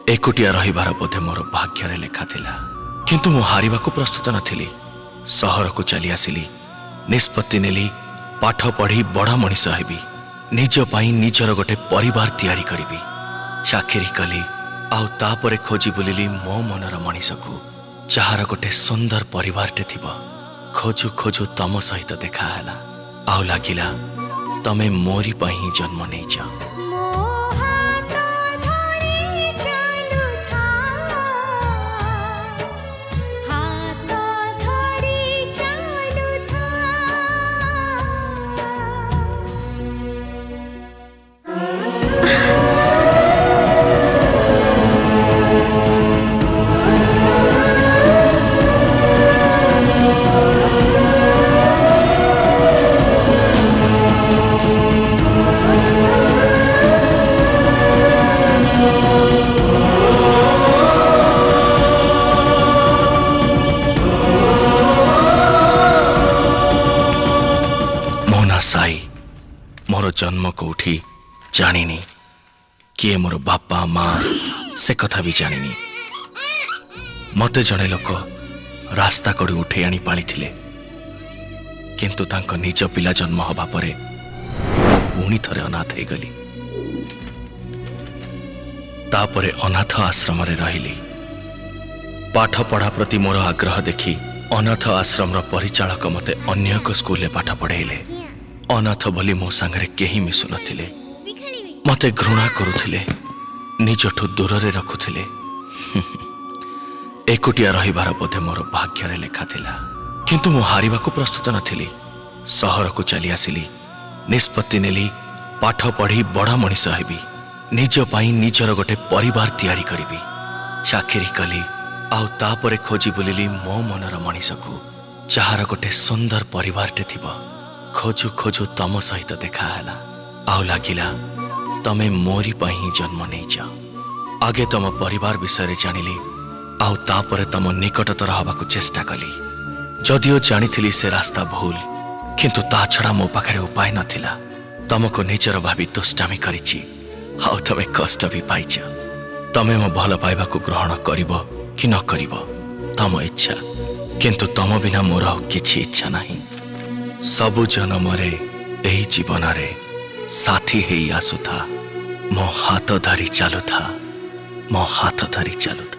एकुटिया रहिबार बोधे मोर भाग्य लेखा थिला, किंतु मु हारिबा को प्रस्तुत नथिली। सहर को चली आसिली, निष्पत्ति नेली पाठ पढ़ी बड़ा मनीष हेबी, निज पाई निजर गोटे परिवार तैयारी करिबी। चाकरी कली आउ तापरे खोजी बुलिली मो मनर मनीष को, जहार गोटे सुंदर परिवारटे थिबो। खोजु खोजु तम सहित देखा हैला, आउ लागिला तमे मोरी पही जन्म नेइछ। साई मोर जन्म कोठी जानिनी, किए मोर बापा माँ से कथा भी जानिनी। मते जने लोक रास्ता कड़ी उठे आनी पाली थिले, किंतु तांको निज पिला जन्म हबा परे पुणी थरे अनाथ हे गली। तापरे अनाथ आश्रम रे रहिली। पाठ पढ़ा प्रति मोर आग्रह देखी अनाथ आश्रम परिचालक मते अन्य एक स्कूल रे पाठ पढ़ेले। अनाथ बोली मो सांगरे केही मिसु नथिले, मते घृणा करुथिले, निजठु दूर रे रखुथिले। एकुटिया रहिबार बोधे मोर भाग्य लेखा थिला, किंतु मु हारिबा को प्रस्तुत नथिली। सहर को चली आसिली, निष्पत्ति नेली पाठ पढ़ी बड़ा मनीष हेबी, निज पाई निजर गोटे परिवार तैयारी करिबी। चाकरी कली आउ तापरे खोजी बुलिली मो मनर मनीष को, जहार गोटे सुंदर परिवारटे थिबो। खोजु खोजु तम सहित देखा हैला, आउ लागिला तमे मोरी पही जन्म नेइछ। आगे तम परिवार विषय जानिली, आउ तापरे तम निकटतर हबाकू चेष्टा कली। जदिओ जानिथिली से रास्ता भूल, किंतु ता छड़ा मो पाखरे उपाय नथिला। तमको निजर भावी दुष्टामी करिछि, आउ तमे कष्ट भी पाइछ। तमे मो भल पाइबाकू ग्रहण करिबो कि न करिबो तम इच्छा, किंतु तम बिना मोर किछि इच्छा नाही। सबु जन्म रे एही जीवन रे साथी हेई आसुथा, मो हाथ धरी चालुथा, मो हाथ धरी चालुथा।